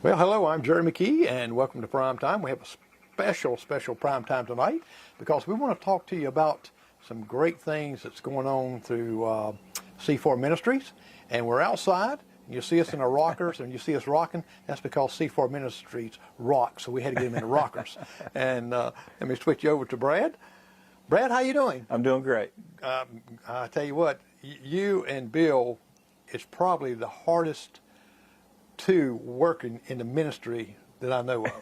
Well, hello, I'm Jerry McKee, and welcome to Prime Time. We have a special Prime Time tonight because we want to talk to you about some great things that's going on through C4 Ministries. And we're outside. You see us in our rockers, and you see us rocking. That's because C4 Ministries rock, so we had to get them into rockers. And let me switch you over to Brad. Brad, how you doing? I'm doing great. I tell you what, you and Bill is probably the hardest two working in the ministry that I know of.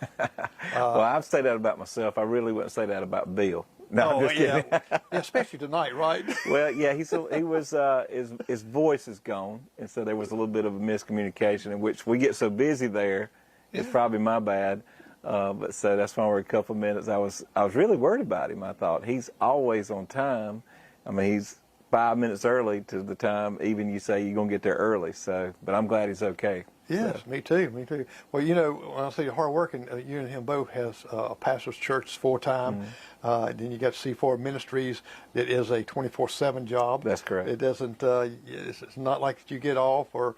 Well, I've said that about myself. I really wouldn't say that about Bill. No, I'm just kidding. Yeah, especially tonight, right? Well, yeah, his voice is gone, and so there was a little bit of a miscommunication in which we get so busy there. It's probably my bad. But so that's why we're a couple of minutes. I was really worried about him. I thought he's always on time. I mean, he's 5 minutes early to the time even you say you're gonna get there early. So, but I'm glad he's okay. Yes, so. Me too. Well, you know, when I say hard working, you and him both has a pastor's church full time. Mm-hmm. Then you got C4 Ministries that is a 24/7 job. That's correct. It doesn't. It's not like you get off or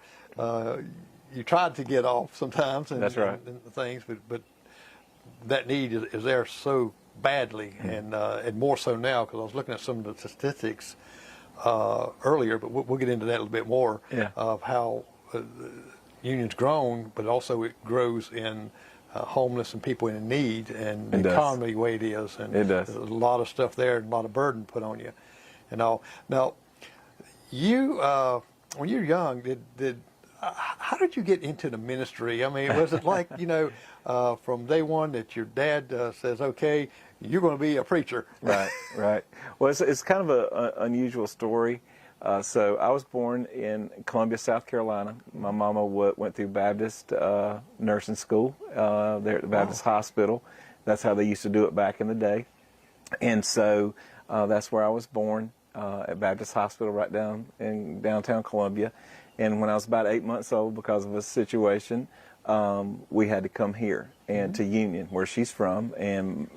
you tried to get off sometimes. And, that's right. And things, but that need is there so badly, mm-hmm. And more so now because I was looking at some of the statistics earlier, but we'll get into that a little bit more of how. Union's grown, but also it grows in homeless and people in need and the economy the way it is. And it does. There's a lot of stuff there and a lot of burden put on you and all. Now, you, when you were young, how did you get into the ministry? I mean, was it like, you know, from day one that your dad says, okay, you're going to be a preacher? Right. Well, it's kind of an unusual story. So I was born in Columbia, South Carolina. My mama went through Baptist nursing school there at the Baptist Hospital. That's how they used to do it back in the day. And so that's where I was born, at Baptist Hospital right down in downtown Columbia. And when I was about 8 months old, because of a situation, we had to come here and to Union, where she's from, and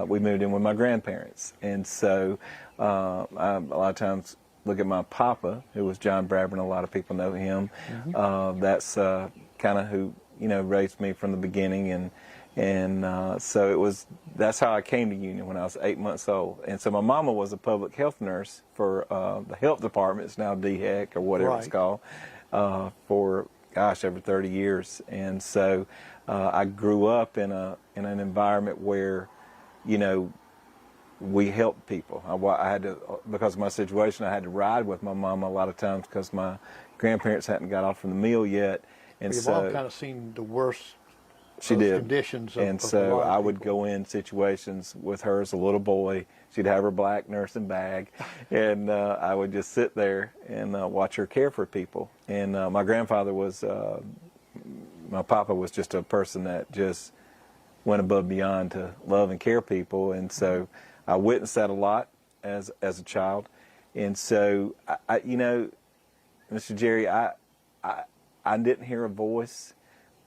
we moved in with my grandparents. And so a lot of times look at my papa, who was John Bradburn. A lot of people know him. Mm-hmm. That's kind of who, you know, raised me from the beginning, and so that's how I came to Union when I was 8 months old. And so my mama was a public health nurse for the health department. It's now DHEC or whatever it's called, for over 30 years. And so I grew up in an environment where, you know, we helped people. I had to, because of my situation, I had to ride with my mama a lot of times because my grandparents hadn't got off from the meal yet. And your mom kind of seen the worst conditions of, and so I would go in situations with her as a little boy. She'd have her black nursing bag, and I would just sit there and watch her care for people. And my grandfather was, my papa was just a person that just went above and beyond to love and care people. And so I witnessed that a lot as a child. And so, you know, Mr. Jerry, I didn't hear a voice.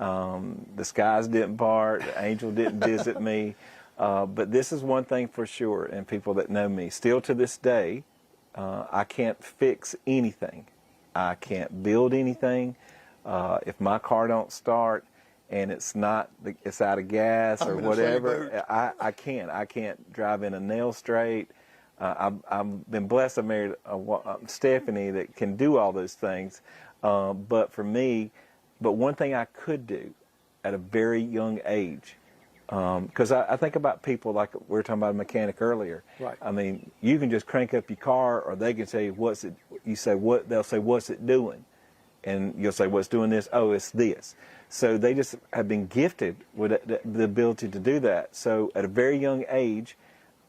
The skies didn't part. The angel didn't visit me. But this is one thing for sure, and people that know me, still to this day, I can't fix anything. I can't build anything. If my car don't start and it's out of gas or whatever, I can't drive in a nail straight. I've been blessed. I married Stephanie that can do all those things. But for me, one thing I could do at a very young age, because I think about people like we were talking about a mechanic earlier. Right. I mean, you can just crank up your car, or they can say, "What's it?" You say, "What?" They'll say, "What's it doing?" And you'll say, "What's doing this?" "Oh, it's this." So they just have been gifted with the ability to do that. So at a very young age,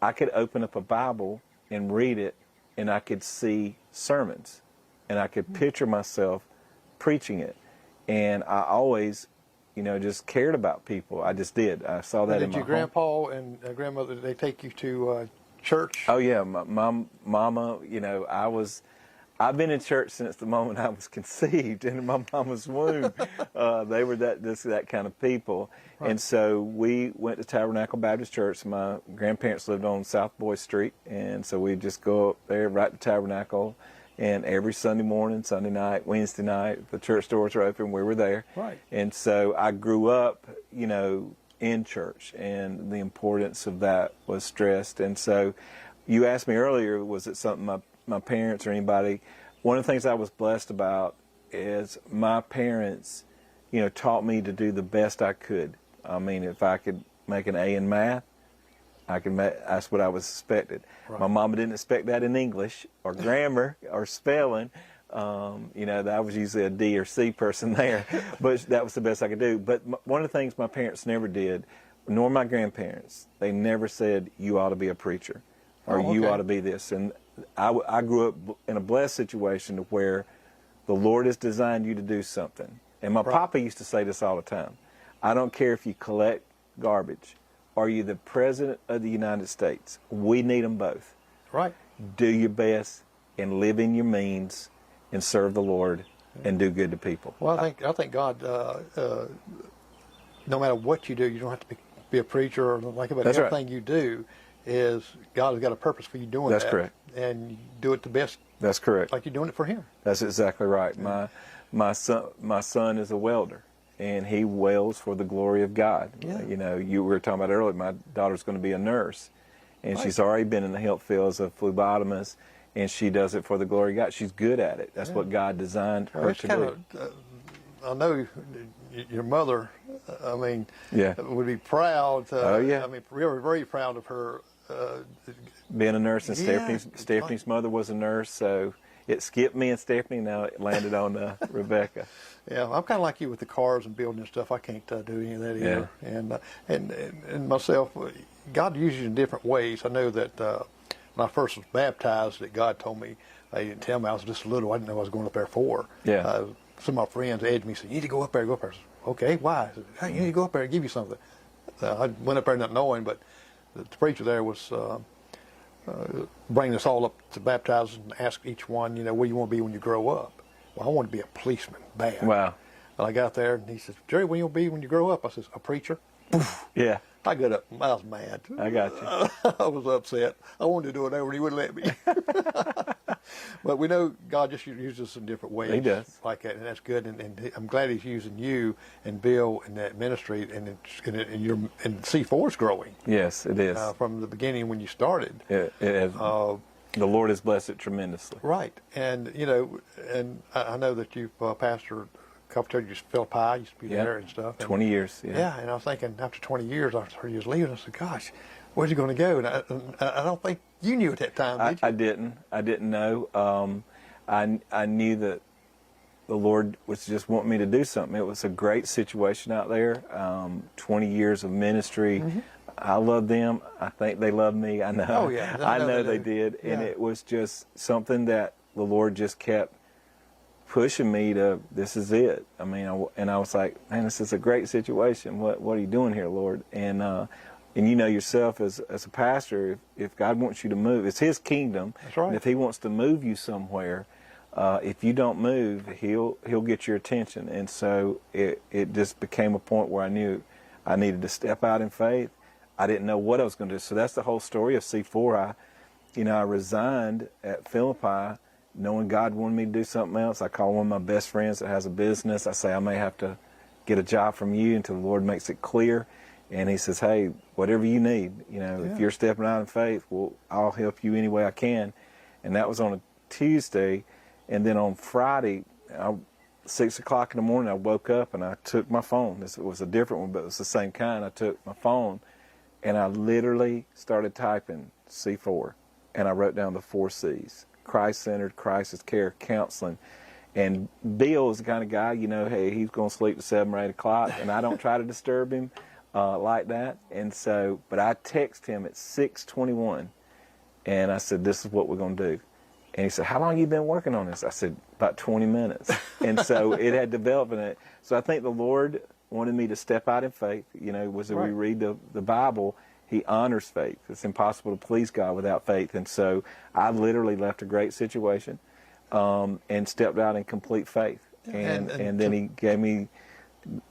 I could open up a Bible and read it, and I could see sermons, and I could picture myself preaching it. And I always, you know, just cared about people. I just did. I saw that in my home. Did your grandpa and grandmother, did they take you to church? Oh, yeah. My mama, you know, I've been in church since the moment I was conceived in my mama's womb. They were that kind of people. Right. And so we went to Tabernacle Baptist Church. My grandparents lived on South Boy Street, and so we'd just go up there right to Tabernacle And every Sunday morning, Sunday night, Wednesday night, the church doors are open. We were there. Right. And so I grew up, you know, in church, and the importance of that was stressed. And so you asked me earlier, was it something my parents or anybody? One of the things I was blessed about is my parents, you know, taught me to do the best I could. I mean, if I could make an A in math, that's what I was expected. Right. My mama didn't expect that in English or grammar or spelling. You know, I was usually a D or C person there, but that was the best I could do. But one of the things my parents never did, nor my grandparents, they never said, you ought to be a preacher or you ought to be this. And I grew up in a blessed situation to where the Lord has designed you to do something. And my papa used to say this all the time. I don't care if you collect garbage. Are you the President of the United States? We need them both. Right. Do your best and live in your means and serve the Lord and do good to people. Well, I think God, no matter what you do, you don't have to be a preacher or like about That's everything you do. Is God has got a purpose for you doing That's that. correct. And you do it the best. That's correct. Like you're doing it for Him. That's exactly right. My son is a welder, and he welds for the glory of God. Yeah. You know, you were talking about earlier, my daughter's going to be a nurse, and she's already been in the health field as a phlebotomist, and she does it for the glory of God. She's good at it. That's what God designed her to do. I know your mother, I mean, would be proud. Oh, yeah. I mean, we were very proud of her. Being a nurse, and Stephanie's mother was a nurse, so it skipped me and Stephanie, now it landed on Rebecca. Yeah, I'm kind of like you with the cars and building and stuff. I can't do any of that either. Yeah. And myself, God uses you in different ways. I know that when I first was baptized, that God told me, He didn't tell me, I was just little, I didn't know what I was going up there for. Yeah. Some of my friends edged me and said, you need to go up there, go up there. I said, okay, why? I said, hey, you need to go up there and give you something. I went up there not knowing, but the preacher there was bringing us all up to baptize and ask each one, you know, what do you want to be when you grow up? Well, I want to be a policeman, bad. Wow. And I got there, and he said, Jerry, what do you want to be when you grow up? I said, a preacher. Yeah. I got up, I was mad. I got you. I was upset. I wanted to do it over, and he wouldn't let me. But we know God just uses us in different ways. He does. Like that, and that's good. And I'm glad He's using you and Bill in that ministry, and C4 is growing. Yes, it is. From the beginning when you started. It has, the Lord has blessed it tremendously. Right. And, you know, and I know that you've pastored a couple of churches, Philippi, used to be there and stuff. And 20 years, yeah, and I was thinking, after 20 years, I heard he was leaving. I said, gosh, where's he going to go? And I don't think you knew at that time, did you? I didn't know. I knew that the Lord was just wanting me to do something. It was a great situation out there. 20 years of ministry. Mm-hmm. I love them. I think they love me. I know. Oh, yeah. I know they did. Yeah. And it was just something that the Lord just kept pushing me to, this is it. I mean, I was like, man, this is a great situation. What are you doing here, Lord? And you know yourself as a pastor, if God wants you to move, it's His kingdom. That's right. And if He wants to move you somewhere, if you don't move, He'll get your attention. And so it just became a point where I knew I needed to step out in faith. I didn't know what I was going to do. So that's the whole story of C4. I resigned at Philippi knowing God wanted me to do something else. I call one of my best friends that has a business. I say, I may have to get a job from you until the Lord makes it clear. And he says, hey, whatever you need, if you're stepping out in faith, well, I'll help you any way I can. And that was on a Tuesday. And then on Friday, 6 o'clock in the morning, I woke up and I took my phone. This was a different one, but it was the same kind. I took my phone and I literally started typing C4. And I wrote down the 4 C's: Christ-centered, crisis care, counseling. And Bill is the kind of guy, hey, he's going to sleep at 7 or 8 o'clock, and I don't try to disturb him like that. And so, but I text him at 6:21, and I said, this is what we're going to do. And he said, how long have you been working on this? I said, about 20 minutes. And so it had developed in it. So I think the Lord wanted me to step out in faith. We read the Bible, He honors faith. It's impossible to please God without faith. And so I literally left a great situation and stepped out in complete faith. And then He gave me,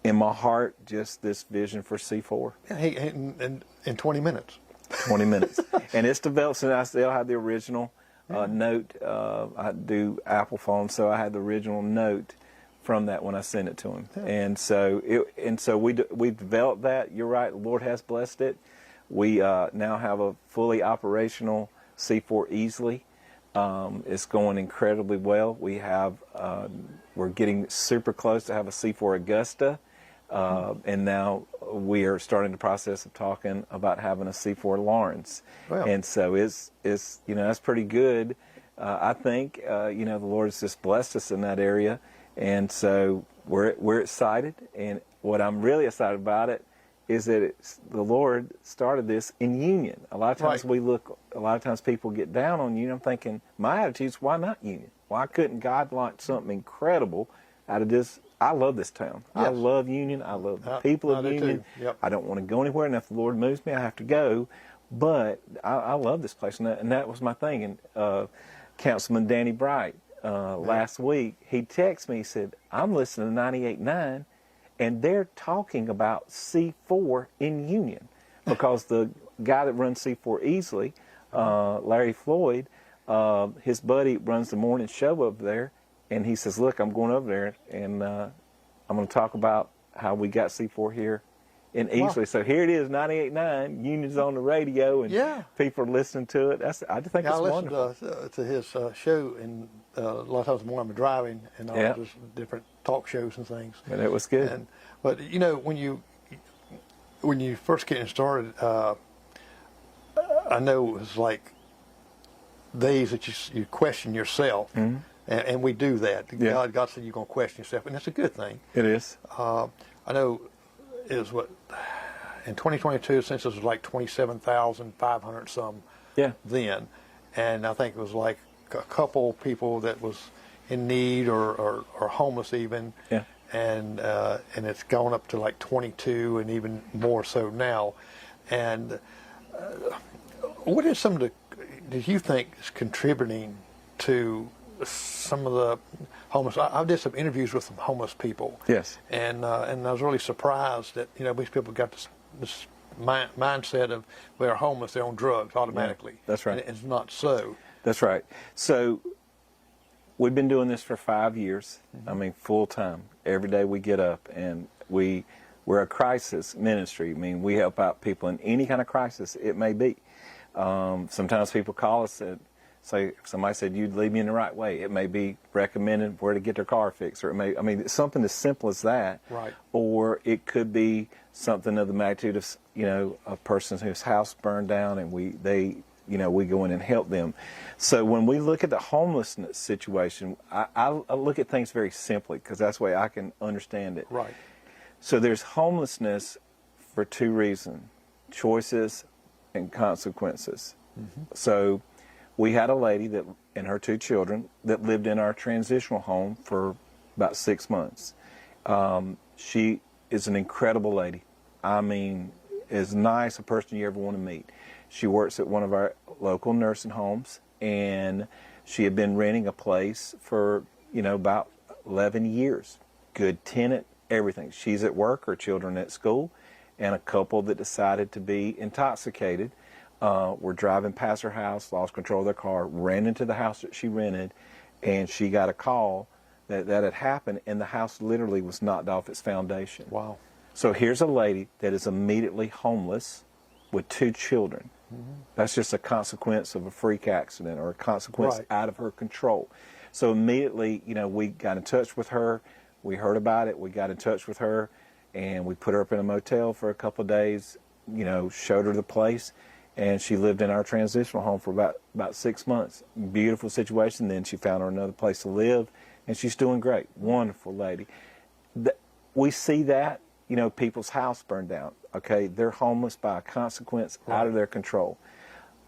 in my heart, just this vision for C4. In 20 minutes. 20 minutes. And it's developed, and I still have the original note. I do Apple phone, so I had the original note from that when I sent it to him. Yeah. And so we developed that. You're right. The Lord has blessed it. We now have a fully operational C4 Easily. It's going incredibly well. We're getting super close to have a C4 Augusta, and now we are starting the process of talking about having a C4 Lawrence. Wow. And so it's that's pretty good. I think the Lord has just blessed us in that area, and so we're excited. And what I'm really excited about it is that the Lord started this in union. A lot of times a lot of times people get down on union. I'm thinking, my attitude is, why not union? Why couldn't God launch something incredible out of this? I love this town. Yes. I love Union. I love the people of Union. Yep. I don't want to go anywhere, and if the Lord moves me, I have to go. But I love this place, and that was my thing. And Councilman Danny Bright, last week, he texted me, he said, I'm listening to 98.9, and they're talking about C4 in Union, because the guy that runs C4 Easily, Larry Floyd, his buddy runs the morning show over there, and he says, look, I'm going over there, and I'm going to talk about how we got C4 here in Easily. Wow. So here it is, 98.9, Union's on the radio, and people are listening to it. I just think it's wonderful. I listened to his show, and a lot of times in the morning I'm driving, and all those different talk shows and things. And it was good. But when you first getting started, I know it was like days that you question yourself, and we do that. Yeah. God said you're going to question yourself, and that's a good thing. It is. I know it was in 2022, since it was like 27,500 some then, and I think it was like a couple people that was in need or homeless even, and it's gone up to like 22 and even more so now. And what is some of do you think is contributing to some of the homeless? I did some interviews with some homeless people. Yes. And I was really surprised that these people got this mindset of they're homeless, they're on drugs automatically. Yeah, that's right. And it's not so. That's right. So we've been doing this for 5 years. I mean, full time. Every day we get up, and we're a crisis ministry. I mean, we help out people in any kind of crisis it may be. Sometimes people call us and say, somebody said, you'd lead me in the right way. It may be recommending where to get their car fixed, or it's something as simple as that. Right. Or it could be something of the magnitude of, a person whose house burned down, and we go in and help them. So when we look at the homelessness situation, I look at things very simply, because that's the way I can understand it. Right. So there's homelessness for two reasons: choices and consequences. So we had a lady that and her two children that lived in our transitional home for about 6 months. She is an incredible lady. I mean, as nice a person you ever want to meet. She works at one of our local nursing homes, and she had been renting a place for, about 11 years. Good tenant, everything. She's at work, her children at school, and a couple that decided to be intoxicated were driving past her house, lost control of their car, ran into the house that she rented, and she got a call that had happened, and the house literally was knocked off its foundation. Wow. So here's a lady that is immediately homeless with two children. That's just a consequence of a freak accident, or a consequence out of her control. So immediately, we got in touch with her. We heard about it. We got in touch with her, and we put her up in a motel for a couple of days, showed her the place, and she lived in our transitional home for about 6 months. Beautiful situation. Then she found her another place to live, and she's doing great. Wonderful lady. We see that, people's house burned down. Okay, they're homeless by a consequence out of their control.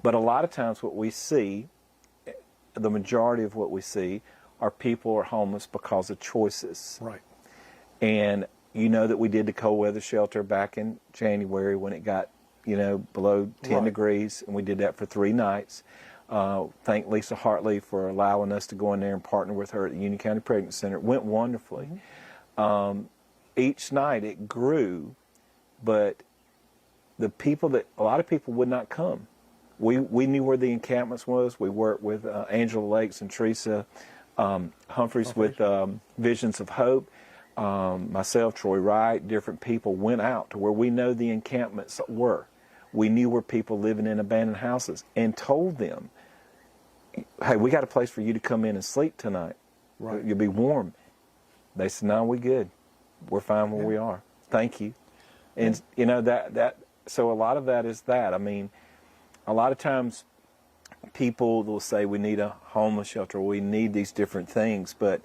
But a lot of times what we see, the majority of what we see, are people are homeless because of choices. Right. And that we did the cold weather shelter back in January when it got, below 10 degrees, and we did that for 3 nights. Thank Lisa Hartley for allowing us to go in there and partner with her at the Union County Pregnancy Center. It went wonderfully. Each night it grew, but a lot of people would not come. we knew where the encampments was. We worked with Angela Lakes and Teresa Humphreys with Visions of Hope. Myself, Troy Wright, different people went out to where we know the encampments were. We knew where people living in abandoned houses and told them, hey, we got a place for you to come in and sleep tonight. Right. You'll be warm. They said, no, we good. We're fine where we are. Thank you. And, you know, so a lot of that is that. I mean, a lot of times people will say we need a homeless shelter, we need these different things, but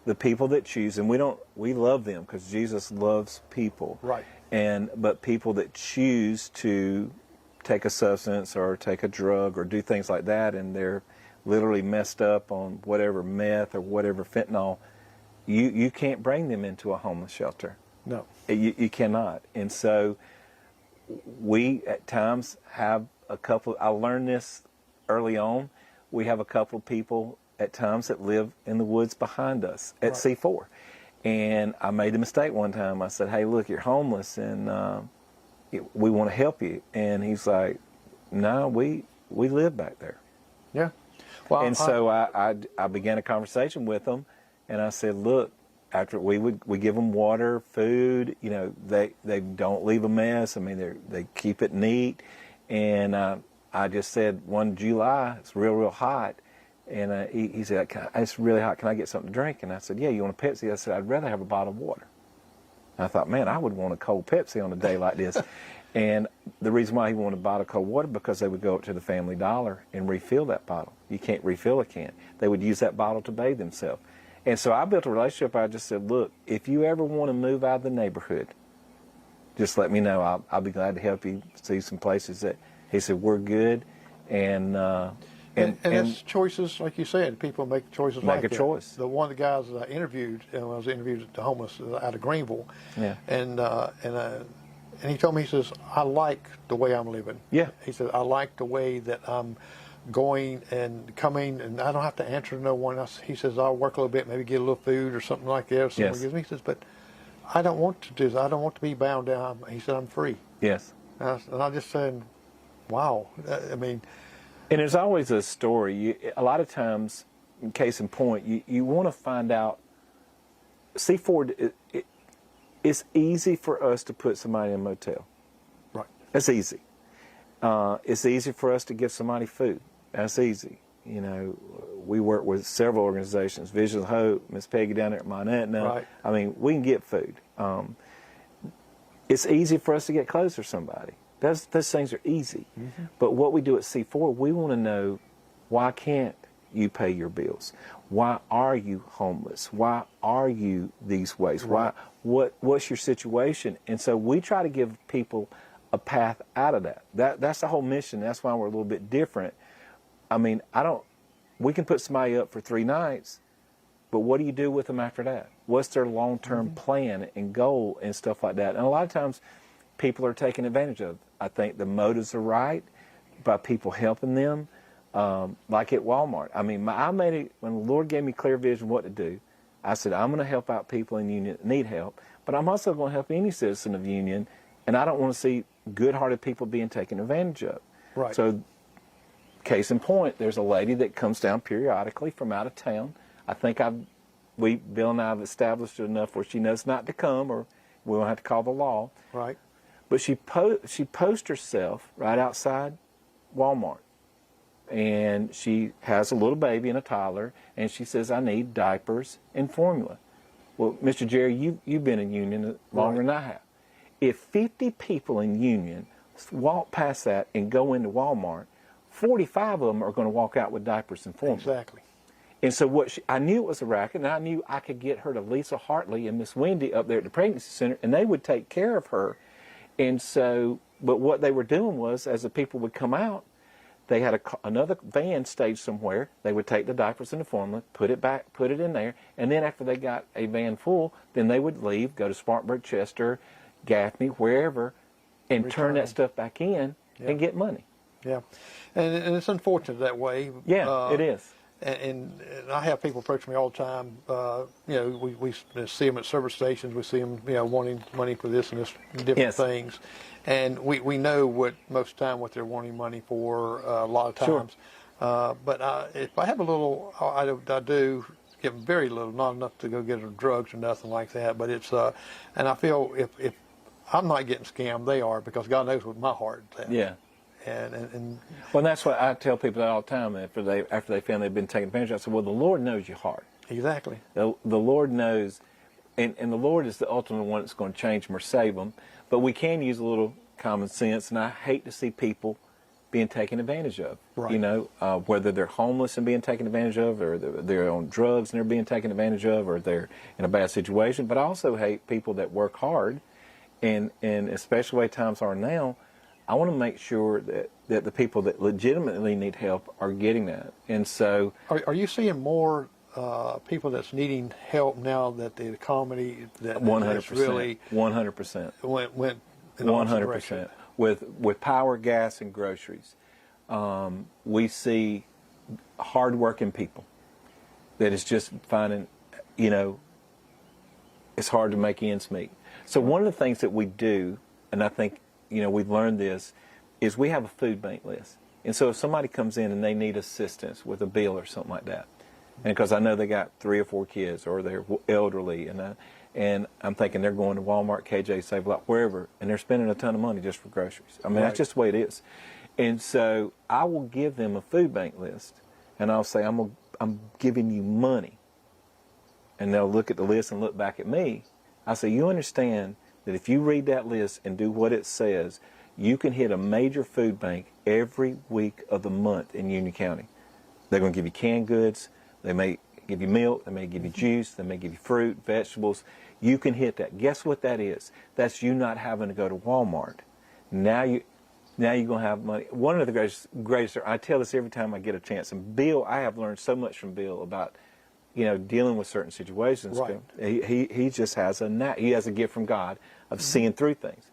the people that choose, and we love them because Jesus loves people. Right. But people that choose to take a substance or take a drug or do things like that, and they're literally messed up on whatever meth or whatever fentanyl, you can't bring them into a homeless shelter. No. You cannot. And so we at times have a couple, I learned this early on, we have a couple of people at times that live in the woods behind us at C4. And I made the mistake one time. I said, hey, look, you're homeless and we want to help you. And he's like, no, we live back there. Yeah. Well, and so I began a conversation with them, and I said, look, after we give them water, food, you know, they don't leave a mess. I mean, they keep it neat. And I just said, one July, it's real hot. And he said, it's really hot. Can I get something to drink? And I said, yeah, you want a Pepsi? I said, I'd rather have a bottle of water. And I thought, man, I would want a cold Pepsi on a day like this. And the reason why he wanted a bottle of cold water, because they would go up to the Family Dollar and refill that bottle. You can't refill a can. They would use that bottle to bathe themselves. And so I built a relationship. I just said, look, if you ever want to move out of the neighborhood, just let me know. I'll be glad to help you see some places that, he said, we're good. And it's choices, like you said. People make choices like that. Make a choice. One of the guys that I interviewed, when I was interviewed at the homeless out of Greenville, and he told me, he says, I like the way I'm living. Yeah. He said, I like the way that I'm going and coming, and I don't have to answer to no one else. He says, I'll work a little bit, maybe get a little food or something like that. Or someone gives me. He says, but I don't want to do this. I don't want to be bound down. He said, I'm free. Yes. And I just said, wow. I mean. And there's always a story. A lot of times, case in point, you want to find out. C4, it's easy for us to put somebody in a motel. Right. That's easy. It's easy for us to give somebody food. That's easy. You know, we work with several organizations, Vision of Hope, Miss Peggy down there at Mount Etna. Right. I mean, we can get food. It's easy for us to get clothes for somebody. Those things are easy. Mm-hmm. But what we do at C4, we want to know, why can't you pay your bills? Why are you homeless? Why are you these ways? Right. What's your situation? And so we try to give people a path out of that. That's the whole mission. That's why we're a little bit different. I mean, we can put somebody up for 3 nights, but what do you do with them after that? What's their long-term plan and goal and stuff like that? And a lot of times people are taken advantage of. I think the motives are right by people helping them, like at Walmart. I mean, when the Lord gave me clear vision what to do, I said, I'm going to help out people in Union that need help, but I'm also going to help any citizen of Union, and I don't want to see good-hearted people being taken advantage of. Right. So, case in point, there's a lady that comes down periodically from out of town. I think Bill and I have established it enough where she knows not to come, or we won't have to call the law. Right. But she posts herself right outside Walmart. And she has a little baby and a toddler, and she says, I need diapers and formula. Well, Mr. Jerry, you've been in Union longer than I have. If 50 people in Union walk past that and go into Walmart, 45 of them are going to walk out with diapers and formula. Exactly. And so I knew it was a racket, and I knew I could get her to Lisa Hartley and Miss Wendy up there at the pregnancy center, and they would take care of her. And so, but what they were doing was, as the people would come out, they had another van staged somewhere. They would take the diapers and the formula, put it in there, and then after they got a van full, then they would leave, go to Spartanburg, Chester, Gaffney, wherever, and turn that stuff back in and get money. Yeah, and it's unfortunate that way. Yeah, it is. and I have people approach me all the time. You know, we see them at service stations. We see them, you know, wanting money for this and this different Yes. things, and we know what most of the time what they're wanting money for. A lot of Sure. times, but if I have a little, I do give them very little, not enough to go get them drugs or nothing like that. But it's and I feel if I'm not getting scammed, they are, because God knows what my heart is at. Yeah. And Well, that's what I tell people that all the time after they found they've been taken advantage of. I said, well, the Lord knows your heart. exactly. The Lord knows, and the Lord is the ultimate one that's going to change them or save them. But we can use a little common sense, and I hate to see people being taken advantage of. Right. You know, whether they're homeless and being taken advantage of, or they're on drugs and they're being taken advantage of, or they're in a bad situation. But I also hate people that work hard, and especially the way times are now, I want to make sure that the people that legitimately need help are getting that. And so, Are you seeing more people that's needing help now that the economy that 100%, really 100%, went in the opposite 100%, direction? with power, gas, and groceries, we see hardworking people that is just finding, you know, it's hard to make ends meet. So one of the things that we do, and I think, you know, we've learned this, is we have a food bank list. And so if somebody comes in and they need assistance with a bill or something like that, and because I know they got 3 or 4 kids, or they're elderly, and I'm thinking they're going to Walmart, KJ, Save a Lot, wherever, and they're spending a ton of money just for groceries. I mean, Right. that's just the way it is. And so I will give them a food bank list, and I'll say, I'm giving you money. And they'll look at the list and look back at me. I say, you understand that if you read that list and do what it says, you can hit a major food bank every week of the month in Union County. They're going to give you canned goods. They may give you milk. They may give you juice. They may give you fruit, vegetables. You can hit that. Guess what that is? That's you not having to go to Walmart. Now you're going to have money. One of the greatest, I tell this every time I get a chance. And Bill, I have learned so much from Bill about, you know, dealing with certain situations. Right. He just has he has a gift from God of seeing through things.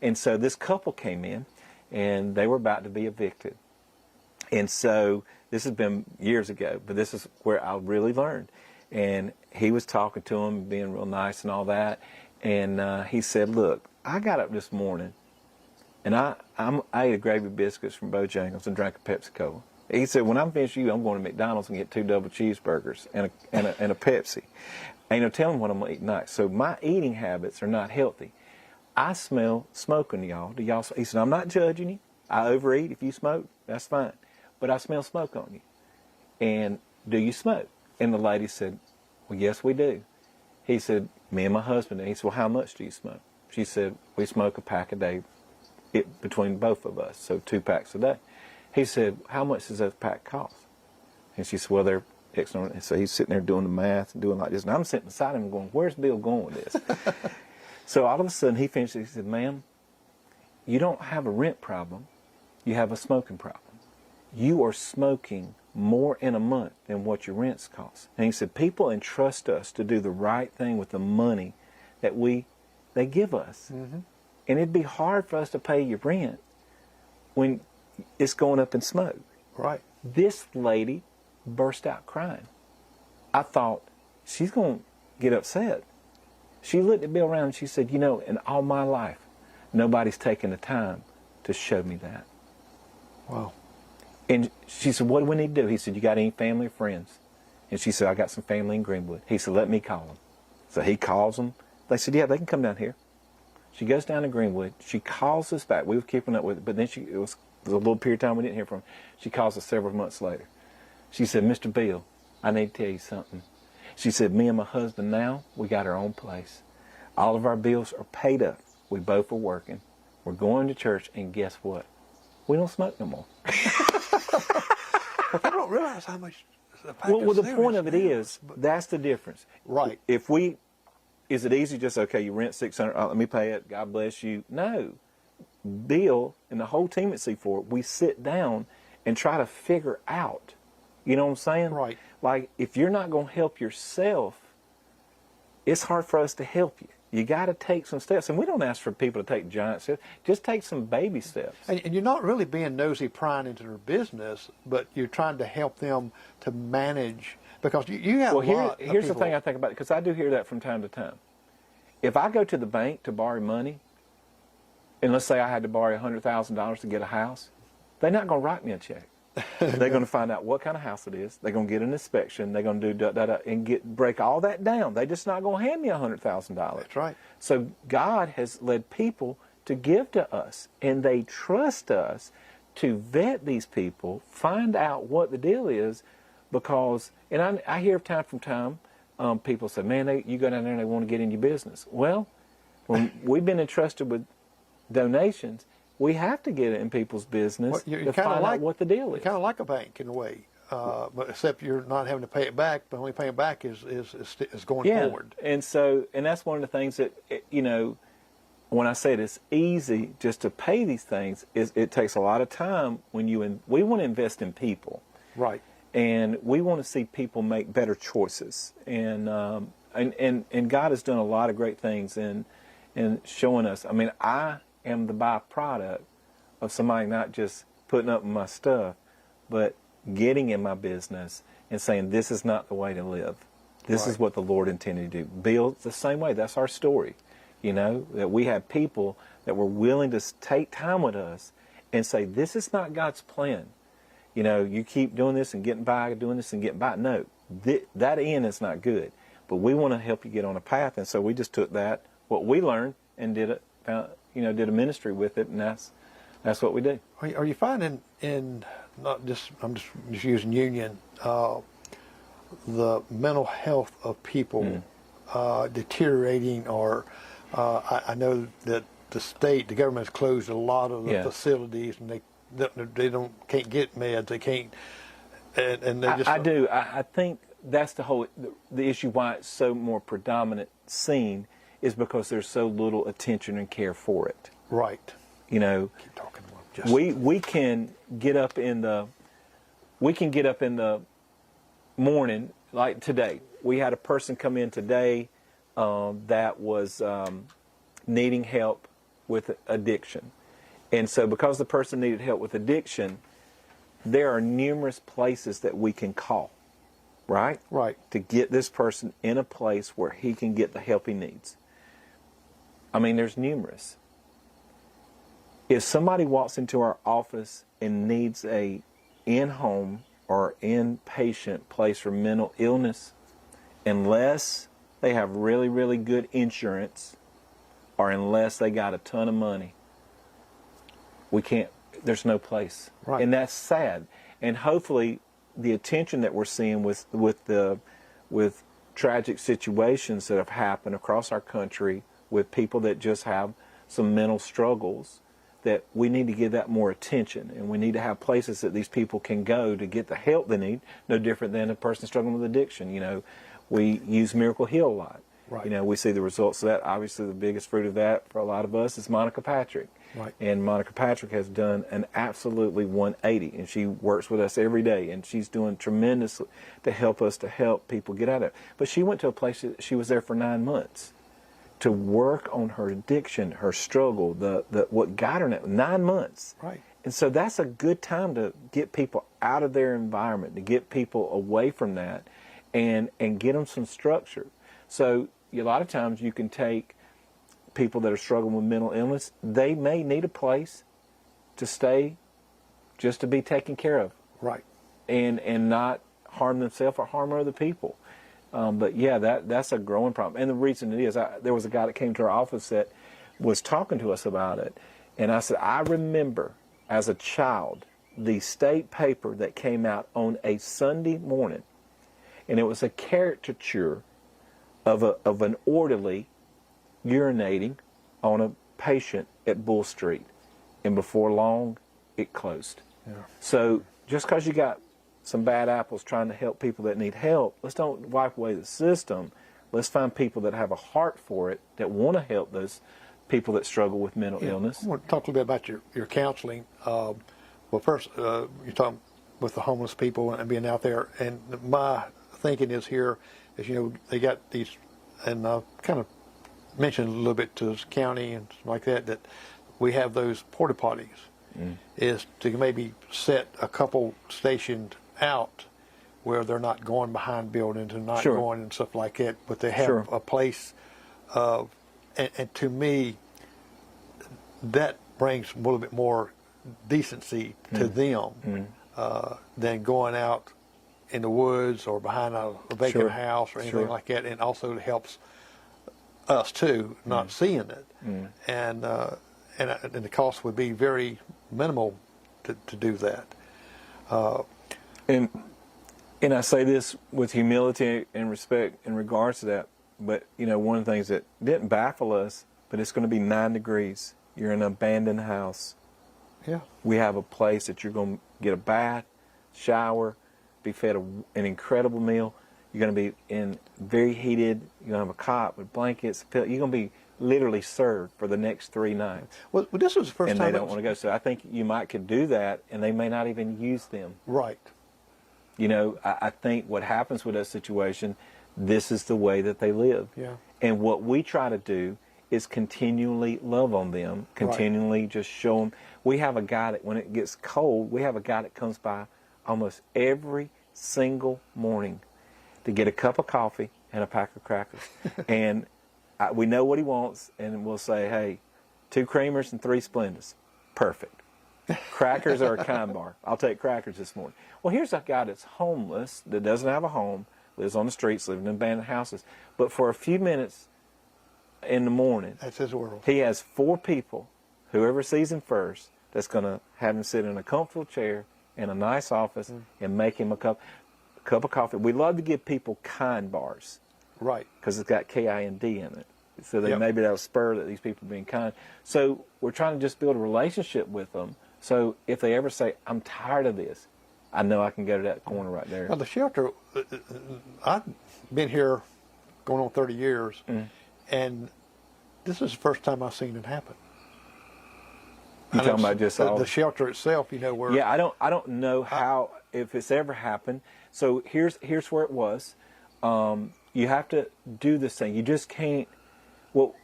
And so this couple came in, and they were about to be evicted. And so this has been years ago, but this is where I really learned. And he was talking to him, being real nice and all that. And he said, look, I got up this morning, and I ate a gravy biscuits from Bojangles and drank a Pepsi-Cola. He said, when I'm finished with you, I'm going to McDonald's and get 2 double cheeseburgers and a Pepsi. Ain't no telling what I'm going to eat tonight. So my eating habits are not healthy. I smell smoke on y'all. Do y'all? He said, I'm not judging you. I overeat. If you smoke, that's fine. But I smell smoke on you. And do you smoke? And the lady said, well, yes, we do. He said, me and my husband. And he said, well, how much do you smoke? She said, we smoke a pack a day between both of us, so 2 packs a day. He said, how much does that pack cost? And she said, well, they're X on it. And so he's sitting there doing the math and doing like this. And I'm sitting beside him going, where's Bill going with this? So all of a sudden he finished. He said, ma'am, you don't have a rent problem. You have a smoking problem. You are smoking more in a month than what your rents cost. And he said, people entrust us to do the right thing with the money that they give us. Mm-hmm. And it'd be hard for us to pay your rent when it's going up in smoke. Right. This lady burst out crying. I thought, she's going to get upset. She looked at Bill around and she said, you know, in all my life, nobody's taken the time to show me that. Wow. And she said, what do we need to do? He said, you got any family or friends? And she said, I got some family in Greenwood. He said, let me call them. So he calls them. They said, yeah, they can come down here. She goes down to Greenwood. She calls us back. We were keeping up with it, but then it was a little period of time we didn't hear from her. She calls us several months later. She said, Mr. Bill, I need to tell you something. She said, me and my husband now, we got our own place. All of our bills are paid up. We both are working. We're going to church, and guess what? We don't smoke no more. But they don't realize how much. Well, the point of it is, that's the difference. Right. Is it easy just, okay, you rent $600, let me pay it, God bless you? No. Bill and the whole team at C4, we sit down and try to figure out, you know what I'm saying? Right. Like, if you're not going to help yourself, it's hard for us to help you. You got to take some steps. And we don't ask for people to take giant steps. Just take some baby steps. And you're not really being nosy prying into their business, but you're trying to help them to manage, because you have a lot of here's the people. thing I think about it, because I do hear that from time to time. If I go to the bank to borrow money, and let's say I had to borrow $100,000 to get a house, they're not going to write me a check. They're going to find out what kind of house it is. They're going to get an inspection. They're going to do and break all that down. They're just not going to hand me $100,000. That's right. So God has led people to give to us, and they trust us to vet these people, find out what the deal is, because, and I hear time from time, people say, man, you go down there and they want to get in your business. Well, when we've been entrusted with donations, we have to get it in people's business to find out what the deal is. You're kind of like a bank in a way, but except you're not having to pay it back, but only paying back is going forward. And that's one of the things that, when I say it's easy just to pay these things, it takes a lot of time when we want to invest in people. Right. And we want to see people make better choices. And God has done a lot of great things in showing us. I mean, I am the byproduct of somebody not just putting up my stuff, but getting in my business and saying, this is not the way to live. This is what the Lord intended to do. Build the same way. That's our story. That we have people that were willing to take time with us and say, this is not God's plan. You keep doing this and getting by, doing this and getting by. No, that end is not good. But we want to help you get on a path. And so we just took what we learned, and did a ministry with it, and that's what we do. Are you finding I'm just using Union, the mental health of people deteriorating, or I know that the government has closed a lot of the facilities, and they can't get meds, they can't, and they just. I think that's the issue why it's so more predominant seen is because there's so little attention and care for it. Right. Keep talking. We can get up in the morning, like today. We had a person come in today that was needing help with addiction. And so because the person needed help with addiction, there are numerous places that we can call, right? Right. To get this person in a place where he can get the help he needs. I mean, there's numerous. If somebody walks into our office and needs a in-home or inpatient place for mental illness, unless they have really, really good insurance, or unless they got a ton of money, there's no place. Right. And that's sad. And hopefully the attention that we're seeing with tragic situations that have happened across our country with people that just have some mental struggles, that we need to give that more attention, and we need to have places that these people can go to get the help they need, no different than a person struggling with addiction. We use Miracle Heal a lot. Right. We see the results of that. Obviously, the biggest fruit of that for a lot of us is Monica Patrick. Right. And Monica Patrick has done an absolutely 180, and she works with us every day, and she's doing tremendous to help us to help people get out of it. But she went to a place that she was there for 9 months to work on her addiction, her struggle, what got her 9 months. Right. And so that's a good time to get people out of their environment, to get people away from that, and get them some structure. So a lot of times you can take people that are struggling with mental illness, they may need a place to stay just to be taken care of. Right. And not harm themselves or harm other people. But yeah, that's a growing problem. And the reason it is, there was a guy that came to our office that was talking to us about it. And I said, I remember as a child, the state paper that came out on a Sunday morning, and it was a caricature of an orderly urinating on a patient at Bull Street. And before long, it closed. Yeah. So just because you got some bad apples trying to help people that need help, let's don't wipe away the system. Let's find people that have a heart for it, that want to help those people that struggle with mental illness. I want to talk a little bit about your counseling. Well, first, you're talking with the homeless people and being out there. And my thinking is here is, they got these, and kind of mentioned a little bit to the county and stuff like that, that we have those porta potties, is to maybe set a couple stationed out where they're not going behind buildings and not Sure. going and stuff like that, but they have Sure. a place of, and to me, that brings a little bit more decency to them than going out in the woods or behind a vacant Sure. house or anything Sure. like that, and also it helps us too not seeing it, and the cost would be very minimal to do that. And I say this with humility and respect in regards to that. But one of the things that didn't baffle us, but it's going to be 9 degrees. You're in an abandoned house. Yeah. We have a place that you're going to get a bath, shower, be fed an incredible meal. You're going to be in very heated. You're going to have a cot with blankets. You're going to be literally served for the next 3 nights. Well, this was the first And time. they don't want to go. So I think you might could do that, and they may not even use them. Right. I think what happens with that situation, this is the way that they live. Yeah. And what we try to do is continually love on them, continually just show them. We have a guy that when it gets cold, we have a guy that comes by almost every single morning to get a cup of coffee and a pack of crackers. And we know what he wants, and we'll say, hey, 2 creamers and 3 Splendas. Perfect. Crackers are a kind bar. I'll take crackers this morning. Well, here's a guy that's homeless, that doesn't have a home, lives on the streets, living in abandoned houses. But for a few minutes in the morning, That's his world. he has 4 people, whoever sees him first, that's going to have him sit in a comfortable chair in a nice office and make him a cup of coffee. We love to give people kind bars. Right. Because it's got K-I-N-D in it. So that maybe that'll spur that these people are being kind. So we're trying to just build a relationship with them. So if they ever say, I'm tired of this, I know I can go to that corner right there. Now, the shelter, I've been here going on 30 years, and this is the first time I've seen it happen. You talking about just all the shelter itself, where... Yeah, I don't know how, if it's ever happened. So here's where it was. You have to do this thing. You just can't, well,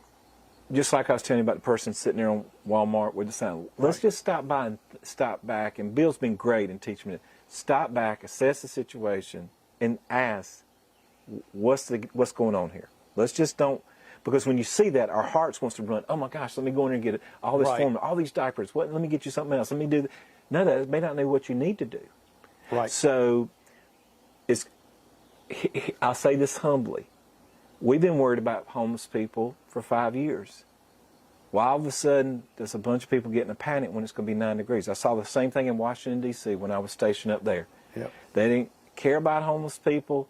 just like I was telling you about the person sitting there on Walmart with the sign. Let's just stop by and stop back. And Bill's been great in teaching me to stop back, assess the situation, and ask, what's going on here? Let's just don't, because when you see that, our hearts wants to run. Oh my gosh, let me go in there and get all this formula, all these diapers. Let me get you something else. Let me do. No, that may not know what you need to do. Right. So, I'll say this humbly. We've been worried about homeless people for 5 years. Well, all of a sudden, there's a bunch of people getting a panic when it's going to be 9 degrees. I saw the same thing in Washington, D.C. when I was stationed up there. Yep. They didn't care about homeless people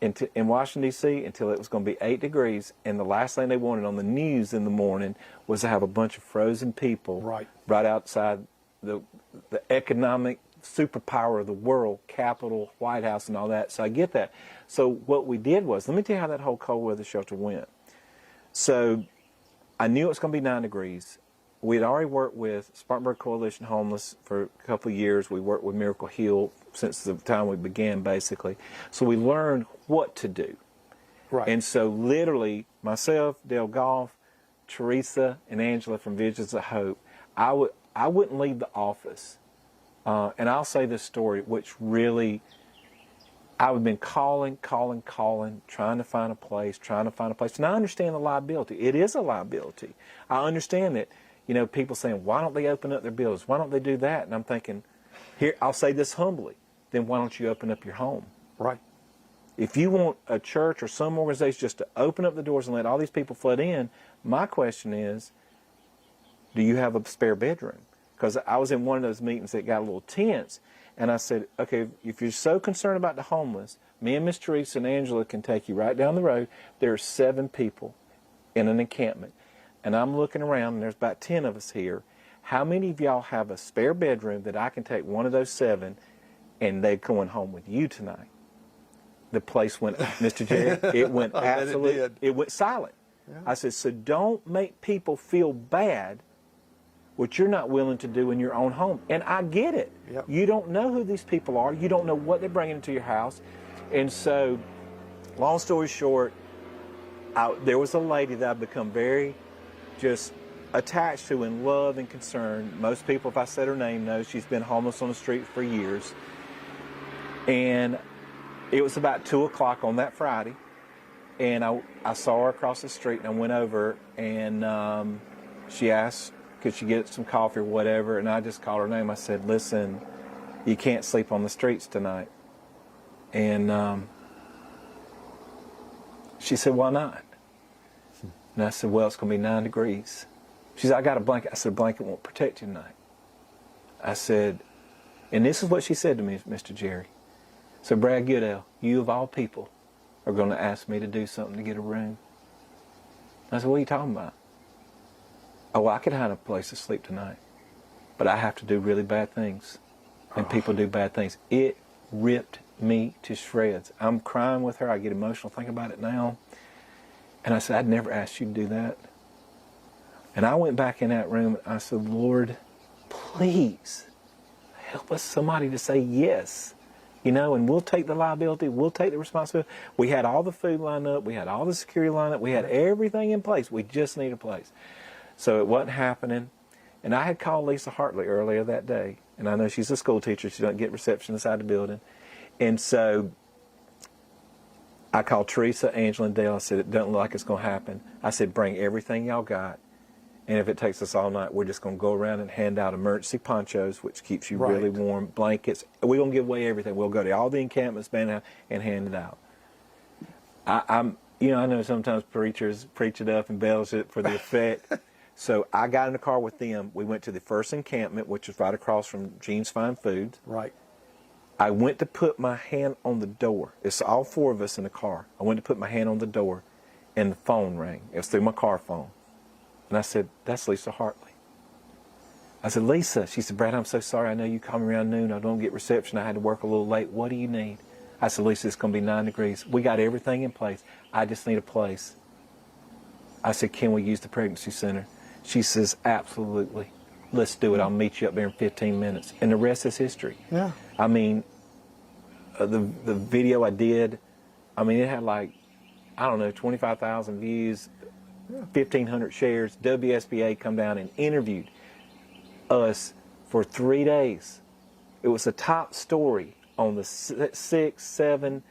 in Washington, D.C. until it was going to be 8 degrees. And the last thing they wanted on the news in the morning was to have a bunch of frozen people right outside the economic superpower of the world, Capitol, White House, and all that. So I get that. So what we did was, let me tell you how that whole cold weather shelter went. So I knew it was going to be 9 degrees. We had already worked with Spartanburg Coalition Homeless for a couple of years. We worked with Miracle Heal since the time we began, basically. So we learned what to do. Right. And so literally, myself, Dale Goff, Teresa, and Angela from Visions of Hope, I wouldn't leave the office. And I'll say this story, which really, I've been calling, trying to find a place. And I understand the liability. It is a liability. I understand that, people saying, why don't they open up their buildings? Why don't they do that? And I'm thinking, here, I'll say this humbly, then why don't you open up your home? Right. If you want a church or some organization just to open up the doors and let all these people flood in, my question is, do you have a spare bedroom? Because I was in one of those meetings that got a little tense, and I said, okay, if you're so concerned about the homeless, me and Miss Teresa and Angela can take you right down the road. There are 7 people in an encampment, and I'm looking around, and there's about 10 of us here. How many of y'all have a spare bedroom that I can take one of those 7, and they're going home with you tonight? The place went, Mr. Jerry, it went absolutely, it went silent. Yeah. I said, so don't make people feel bad what you're not willing to do in your own home. And I get it. Yep. You don't know who these people are. You don't know what they're bringing into your house. And so, long story short, there was a lady that I've become very just attached to in love and concern. Most people, if I said her name, know she's been homeless on the street for years. And it was about 2 o'clock on that Friday, and I saw her across the street, and I went over, and she asked, could she get some coffee or whatever, and I just called her name. I said, listen, you can't sleep on the streets tonight. And she said, why not? And I said, well, it's going to be 9 degrees. She said, I got a blanket. I said, a blanket won't protect you tonight. I said, and this is what she said to me, Mr. Jerry. So, Brad Goodell, you of all people are going to ask me to do something to get a room. I said, what are you talking about? Oh, well, I could find a place to sleep tonight, but I have to do really bad things, and people do bad things. It ripped me to shreds. I'm crying with her. I get emotional thinking about it now. And I said, I'd never asked you to do that. And I went back in that room and I said, Lord, please help us somebody to say yes. You know, and we'll take the liability, we'll take the responsibility. We had all the food lined up, we had all the security lined up, we had everything in place. We just need a place. So it wasn't happening. And I had called Lisa Hartley earlier that day, and I know she's a school teacher, she doesn't get reception inside the building. And so I called Teresa, Angela, and Dale. I said, it doesn't look like it's going to happen. I said, bring everything y'all got. And if it takes us all night, we're just going to go around and hand out emergency ponchos, which keeps you really warm, blankets. We're going to give away everything. We'll go to all the encampments, and hand it out. I know sometimes preachers preach it up and embellish it for the effect. So I got in the car with them. We went to the first encampment, which is right across from Gene's Fine Foods. Right. I went to put my hand on the door. It's all 4 of us in the car. I went to put my hand on the door, and the phone rang. It was through my car phone. And I said, that's Lisa Hartley. I said, Lisa. She said, Brad, I'm so sorry. I know you call me around noon. I don't get reception. I had to work a little late. What do you need? I said, Lisa, it's going to be 9 degrees. We got everything in place. I just need a place. I said, can we use the pregnancy center? She says, absolutely. Let's do it. I'll meet you up there in 15 minutes. And the rest is history. Yeah. I mean, the video I did, I mean, it had like, I don't know, 25,000 views, 1,500 shares. WSBA come down and interviewed us for 3 days. It was a top story on the 6, 7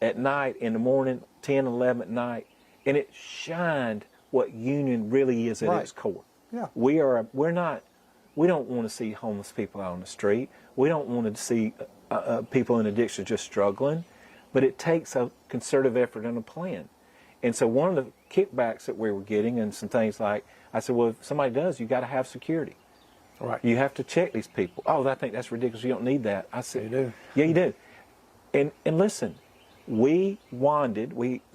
at night, in the morning, 10, 11 at night. And it shined what union really is at its core. Yeah. We don't want to see homeless people out on the street. We don't want to see people in addiction just struggling. But it takes a concerted effort and a plan. And so one of the kickbacks that we were getting, and some things like, I said, well, if somebody does, you got to have security. Right. You have to check these people. Oh, I think that's ridiculous. You don't need that. I said, you do. Yeah, you do. And listen, the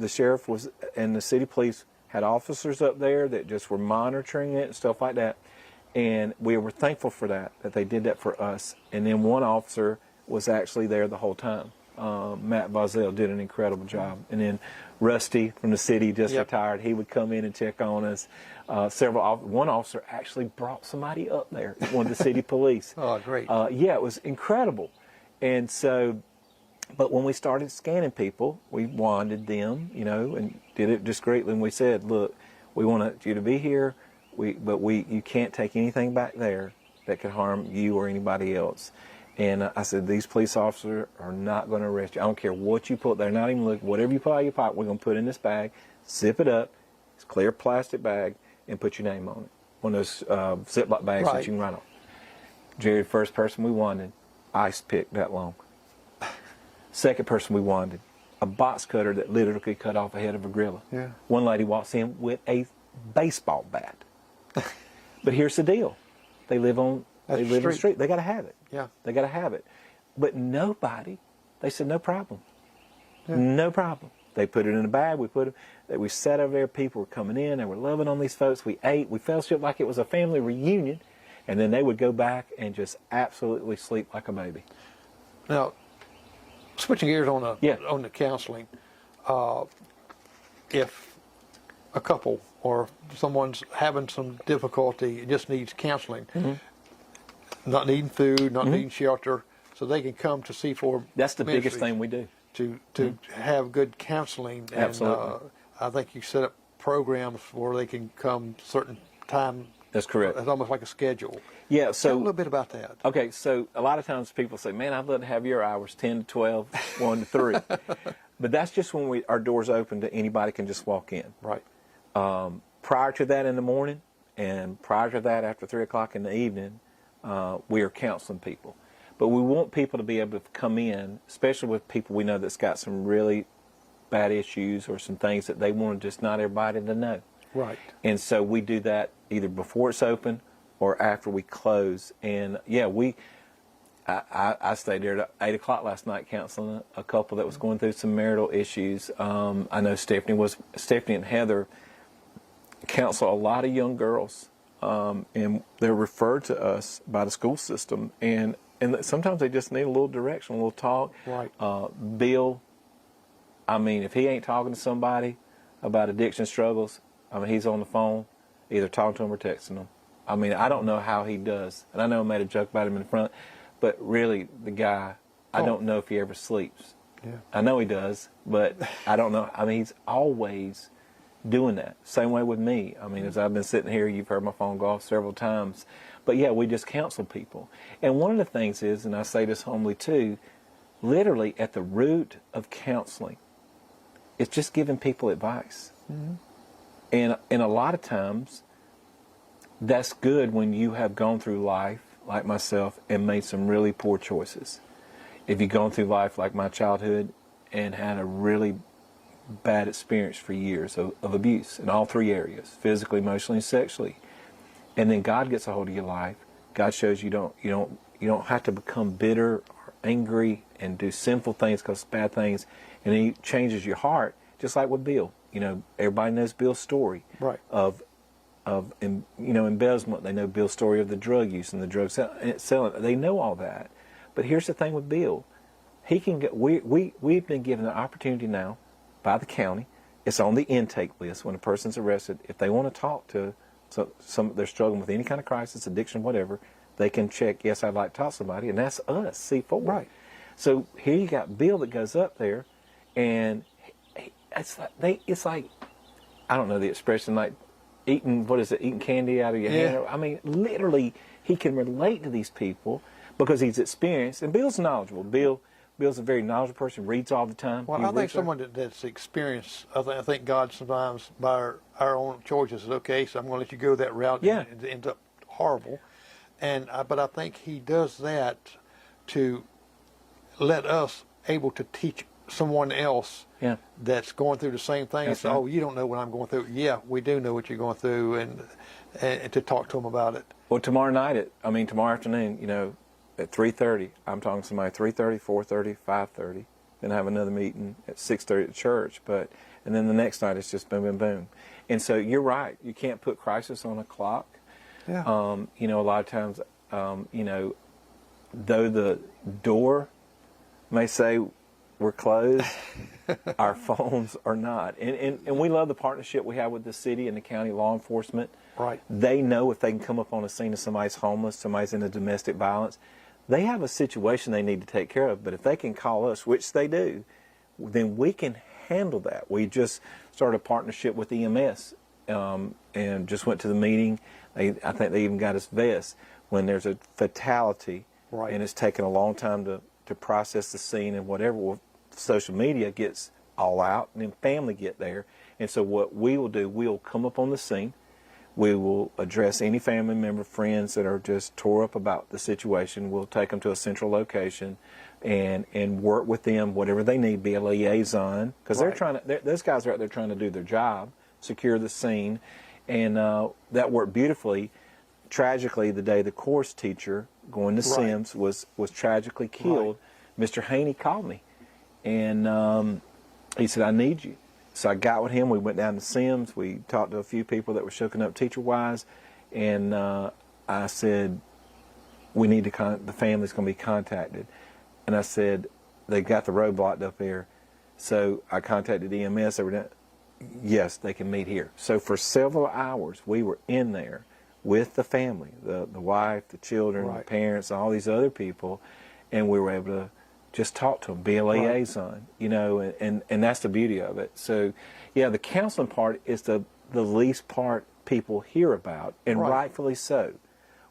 sheriff was, and the city police had officers up there that just were monitoring it and stuff like that. And we were thankful for that they did that for us. And then one officer was actually there the whole time. Matt Vazell did an incredible job. And then Rusty from the city just retired. He would come in and check on us. One officer actually brought somebody up there, one of the city police. Oh, great. Yeah, it was incredible. And so, but when we started scanning people, we wanted them, and did it discreetly. And we said, look, we want you to be here, but you can't take anything back there that could harm you or anybody else. And I said, these police officers are not going to arrest you. I don't care what you put. They're not even looking. Whatever you put out of your pocket, we're going to put in this bag, zip it up, it's a clear plastic bag, and put your name on it. One of those Ziploc bags that you can write on. Jerry, the first person we wanted, ice pick that long. Second person we wanted, a box cutter that literally could cut off the head of a gorilla. Yeah. One lady walks in with a baseball bat. But here's the deal. They live on the street. They got to have it. Yeah. They got to have it. But nobody, they said, no problem. Yeah. No problem. They put it in a bag. We sat over there. People were coming in. They were loving on these folks. We ate. We fellowshiped like it was a family reunion. And then they would go back and just absolutely sleep like a baby. Now, switching gears on the counseling, if a couple or someone's having some difficulty, just needs counseling, not needing food, not needing shelter, so they can come to C4. That's the biggest thing we do. To have good counseling. And, I think you set up programs where they can come certain time. That's correct. It's almost like a schedule. Yeah, Tell so a little bit about that. okay, so a lot of times people say, man, I'd love to have your hours 10 to 12, 1 to 3. But that's just when our doors open to anybody can just walk in. Right. Prior to that in the morning and prior to that after 3 o'clock in the evening, we are counseling people. But we want people to be able to come in, especially with people we know that's got some really bad issues or some things that they want just not everybody to know. Right. And so we do that either before it's open or after we close. And yeah, I stayed there at 8 o'clock last night counseling a couple that was going through some marital issues. I know Stephanie and Heather counsel a lot of young girls, and they're referred to us by the school system. And sometimes they just need a little direction, a little talk. Right. Bill, I mean, if he ain't talking to somebody about addiction struggles, I mean, he's on the phone, either talking to them or texting them. I mean, I don't know how he does. And I know I made a joke about him in front, but really, the guy, I don't know if he ever sleeps. Yeah. I know he does, but I don't know. I mean, he's always doing that. Same way with me. I mean, as I've been sitting here, you've heard my phone go off several times. But yeah, we just counsel people. And one of the things is, and I say this humbly too, literally at the root of counseling, it's just giving people advice. Mm-hmm. And a lot of times, that's good when you have gone through life, like myself, and made some really poor choices. If you've gone through life like my childhood and had a really bad experience for years of abuse in all three areas, physically, emotionally, and sexually, and then God gets a hold of your life, God shows you don't have to become bitter or angry and do sinful things because bad things, and He changes your heart, just like with Bill. You know, everybody knows Bill's story of embezzlement. They know Bill's story of the drug use and the drug selling. They know all that. But here's the thing with Bill. He can get. We've been given the opportunity now by the county. It's on the intake list when a person's arrested. If they want to talk to they're struggling with any kind of crisis, addiction, whatever, they can check, yes, I'd like to talk to somebody, and that's us, C4. Right. So here you got Bill that goes up there, and it's like, I don't know the expression, like eating candy out of your hand. I mean, literally, he can relate to these people because he's experienced, and Bill's knowledgeable. Bill's a very knowledgeable person, reads all the time. Well, I think someone that's experienced, I think God sometimes, by our own choices, says, okay, so I'm going to let you go that route. Yeah. And it ends up horrible. But I think He does that to let us able to teach someone else that's going through the same thing. That's Right. right. Oh, you don't know what I'm going through. Yeah, we do know what you're going through, and to talk to them about it. Well, tomorrow afternoon, at 3:30, I'm talking to somebody 3:30, 4:30, 5:30. Then I have another meeting at 6:30 at church. And then the next night it's just boom, boom, boom. And so you're right. You can't put crisis on a clock. Yeah. A lot of times, though the door may say we're closed, our phones are not. And we love the partnership we have with the city and the county law enforcement. Right. They know if they can come up on a scene of somebody's homeless, somebody's into domestic violence, they have a situation they need to take care of. But if they can call us, which they do, then we can handle that. We just started a partnership with EMS and just went to the meeting. I think they even got us vests when there's a fatality, and it's taken a long time to process the scene and whatever. Well, social media gets all out, and then family get there. And so what we will do, we'll come up on the scene. We will address any family member, friends that are just tore up about the situation. We'll take them to a central location and work with them, whatever they need, be a liaison. Because those guys are out there trying to do their job, secure the scene. And that worked beautifully. Tragically, the day the course teacher going to Sims was tragically killed, Mr. Haney called me. And he said, I need you. So I got with him. We went down to Sims. We talked to a few people that were shooken up teacher-wise. And I said, we need to, the family's going to be contacted. And I said, they got the road blocked up there. So I contacted EMS. They were down. Yes, they can meet here. So for several hours, we were in there with the family, the wife, the children, the parents, all these other people. And we were able just talk to them, be a liaison, you know, and that's the beauty of it. So, yeah, the counseling part is the least part people hear about, and rightfully so.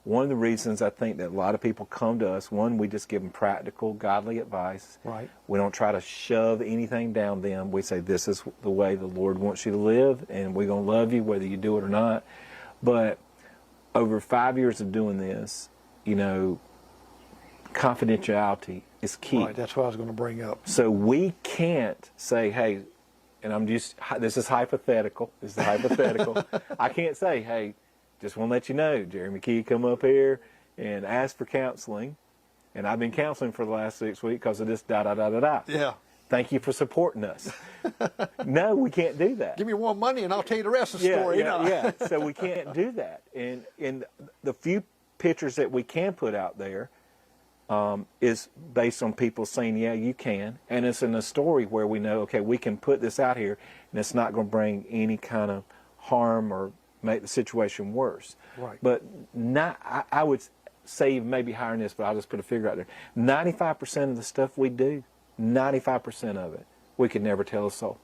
One of the reasons I think that a lot of people come to us, one, we just give them practical, godly advice. Right. We don't try to shove anything down them. We say, this is the way the Lord wants you to live, and we're going to love you whether you do it or not. But over 5 years of doing this, you know, confidentiality is key. Right, that's what I was going to bring up. So we can't say, hey, and this is hypothetical. This is hypothetical. I can't say, hey, just want to let you know, Jerry McKee come up here and ask for counseling, and I've been counseling for the last 6 weeks because of this da-da-da-da-da. Yeah. Thank you for supporting us. No, we can't do that. Give me more money and I'll tell you the rest of the story. Yeah. So we can't do that. And the few pictures that we can put out there is based on people saying, yeah, you can. And it's in a story where we know, okay, we can put this out here and it's not going to bring any kind of harm or make the situation worse. Right. But I would say maybe higher than this, but I'll just put a figure out there. 95% of the stuff we do, 95% of it, we could never tell a soul.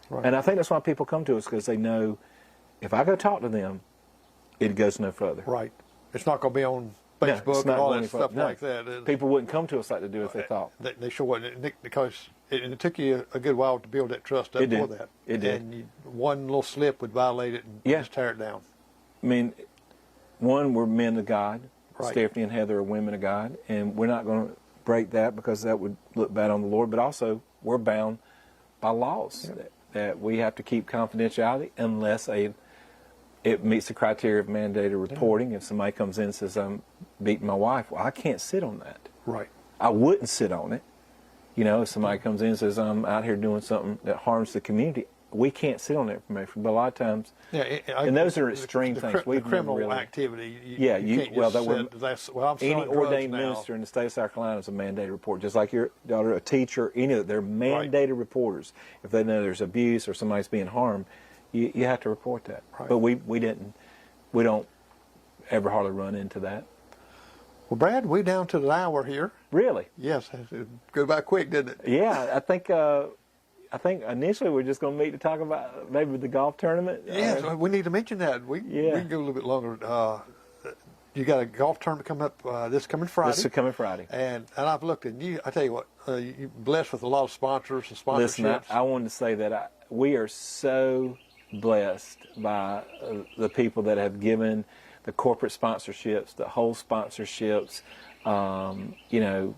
Right. And I think that's why people come to us, because they know if I go talk to them, it goes no further. Right. It's not going to be on Facebook and all that stuff like that. People wouldn't come to us like they do if they thought. They sure wouldn't, because it took you a good while to build that trust up for that. It did. And one little slip would violate it and just tear it down. I mean, one, we're men of God. Right. Stephanie and Heather are women of God, and we're not going to break that because that would look bad on the Lord. But also, we're bound by laws that we have to keep confidentiality unless it meets the criteria of mandated reporting. If somebody comes in and says, I'm beating my wife, well, I can't sit on that. Right. I wouldn't sit on it. You know, if somebody comes in and says, I'm out here doing something that harms the community, we can't sit on that information. But a lot of times, and those are extreme things. The criminal activity, any ordained minister in the state of South Carolina is a mandated report. Just like your daughter, a teacher, any of it, they're mandated reporters. If they know there's abuse or somebody's being harmed, you have to report that. Right. But we don't ever hardly run into that. Well, Brad, we're down to the hour here. Really? Yes, it go by quick, didn't it? Yeah, I think initially we're just going to meet to talk about maybe the golf tournament. Yes, we need to mention that. We can go a little bit longer. You got a golf tournament coming up this coming Friday. This is coming Friday. And I've looked, and I tell you what, you're blessed with a lot of sponsors and sponsorships. Listen, I wanted to say that we are so blessed by the people that have given the corporate sponsorships, the whole sponsorships, you know,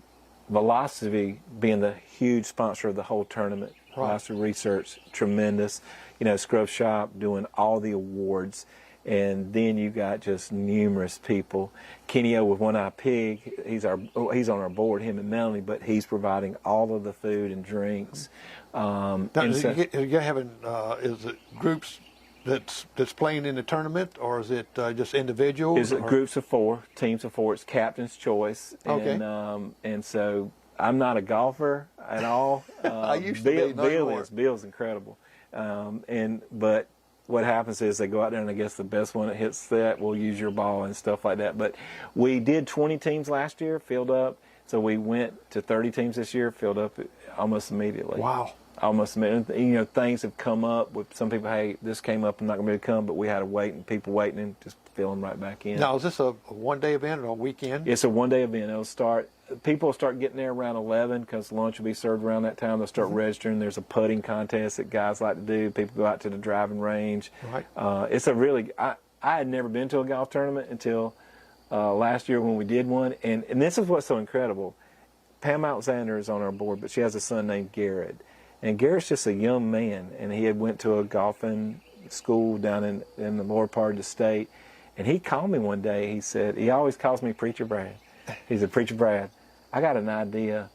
Velocity being the huge sponsor of the whole tournament. Velocity Research, tremendous. You know, Scrub Shop doing all the awards. And then you got just numerous people. Kenny O with One Eye Pig, he's on our board, him and Melanie, but he's providing all of the food and drinks. Now, is it groups that's playing in the tournament, or is it just individuals? Is it groups of four, teams of four? It's captain's choice. Okay. And so I'm not a golfer at all. I used to be. Bill's incredible. But what happens is they go out there, and I guess the best one that hits that will use your ball and stuff like that. But we did 20 teams last year, filled up. So we went to 30 teams this year, filled up almost immediately. Wow. Almost immediately. You know, things have come up with some people, hey, this came up, I'm not going to be able to come, but we had to wait, and people waiting and just fill them right back in. Now, is this a one-day event or a weekend? It's a one-day event. People will start getting there around 11 because lunch will be served around that time. They'll start registering. There's a putting contest that guys like to do. People go out to the driving range. Right. It's a really, I had never been to a golf tournament until last year when we did one. And this is what's so incredible. Pam Alexander is on our board, but she has a son named Garrett. And Garrett's just a young man, and he had went to a golfing school down in the lower part of the state. And he called me one day. He said, he always calls me Preacher Brad. He said, Preacher Brad, I got an idea.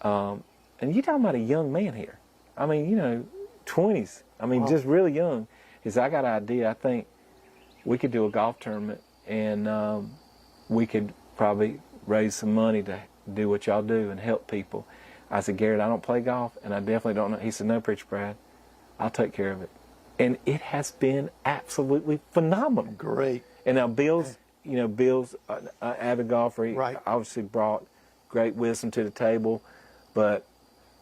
And you're talking about a young man here. I mean, you know, 20s. I mean, just really young. He said, I got an idea. I think we could do a golf tournament, and we could probably raise some money to do what y'all do and help people. I said, Garrett, I don't play golf, and I definitely don't know. He said, no, Preacher Brad, I'll take care of it. And it has been absolutely phenomenal. Great. And now Bill's an avid golfer. He obviously brought great wisdom to the table. But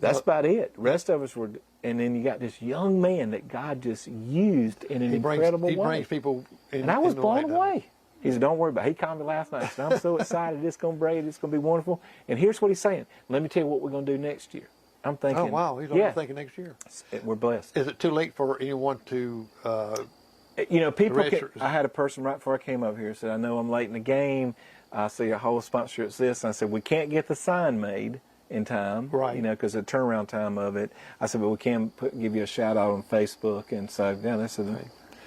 that's about it. The rest of us were, and then you got this young man that God just used in an incredible way. He brings people in. And I was blown away. He said, "Don't worry about it." He called me last night. He said, "I'm so excited. It's going to break. It's going to be wonderful." And here's what he's saying. Let me tell you what we're going to do next year. I'm thinking. Oh, wow. He's already thinking next year. We're blessed. Is it too late for anyone to... people I had a person right before I came up here said, "I know I'm late in the game. I see your whole sponsorship's this." And I said, "We can't get the sign made in time, right? Because the turnaround time of it." I said, "But we can give you a shout out on Facebook." And so, yeah, they said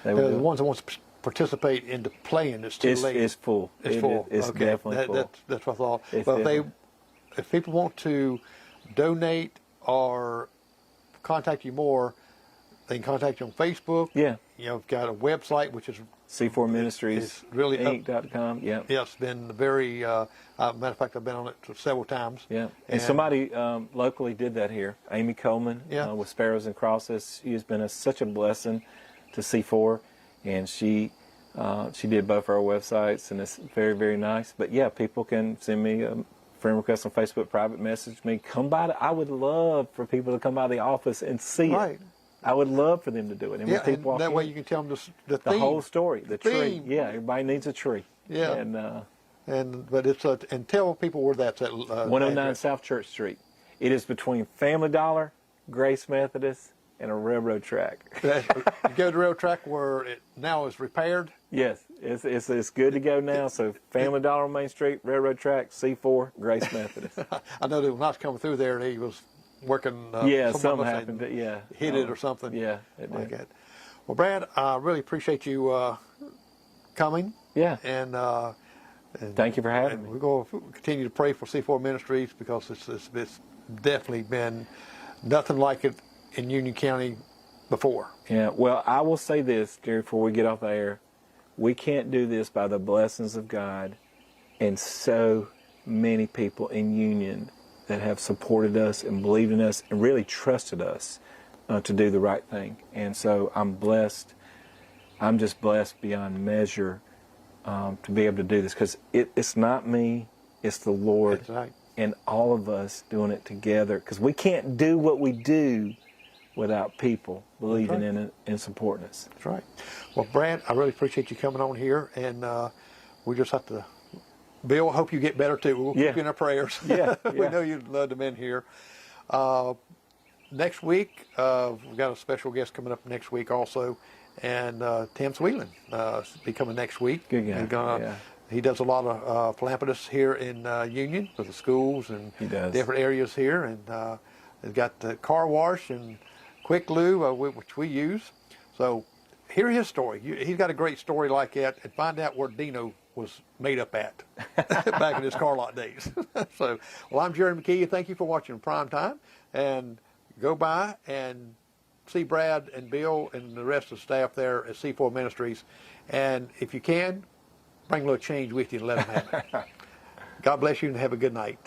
they the ones that want to participate into playing, it's too late. It's full. It's full. It's definitely full. That's what I thought. But if people want to donate or contact you more, they can contact you on Facebook. Yeah. You've got a website, which is C4 Ministries. It's really Inc.com. Yeah. Yeah, it's been very. Matter of fact, I've been on it several times. Yeah. And somebody locally did that here. Amy Coleman with Sparrows and Crosses. She has been such a blessing to C4, and she did both our websites, and it's very, very nice. But yeah, people can send me a friend request on Facebook, private message me. Come by. I would love for people to come by the office and see it. I would love for them to do it. And when people walk that in, way you can tell them the whole story, the tree. theme. Yeah, everybody needs a tree. Yeah. But it's and tell people where that's at. 109 South Church Street. It is between Family Dollar, Grace Methodist, and a railroad track. You go to the railroad track where it now is repaired. Yes, it's good to go now. So Family Dollar on Main Street, railroad track, C4, Grace Methodist. I know that when I was coming through there, he was working. Something happened. Hit it or something. Yeah, it did. Like that. Well, Brad, I really appreciate you coming. Yeah. And thank you for having me. We're going to continue to pray for C4 Ministries because it's definitely been nothing like it in Union County before. Yeah. Well, I will say this, Gary, before we get off the air. We can't do this by the blessings of God and so many people in Union that have supported us and believed in us and really trusted us to do the right thing. And so I'm blessed. I'm just blessed beyond measure to be able to do this because it's not me, it's the Lord. That's right. And all of us doing it together because we can't do what we do without people believing in it and supporting us. That's right. Well, Brad, I really appreciate you coming on here, and we just have to. Bill, I hope you get better too. We'll keep you in our prayers. Yeah, We know you'd love to be in here. Next week, we've got a special guest coming up next week also, and Tim Sweeland be coming next week. Good guy. He does a lot of philanthropists here in Union for the schools and different areas here, and he's got the car wash and Quick Lube, which we use. So hear his story. He's got a great story like that, and find out where Dino was made up at back in his car lot days. So, well, I'm Jerry McKee. Thank you for watching Prime Time, and go by and see Brad and Bill and the rest of the staff there at C4 Ministries. And if you can, bring a little change with you and let them have it. God bless you and have a good night.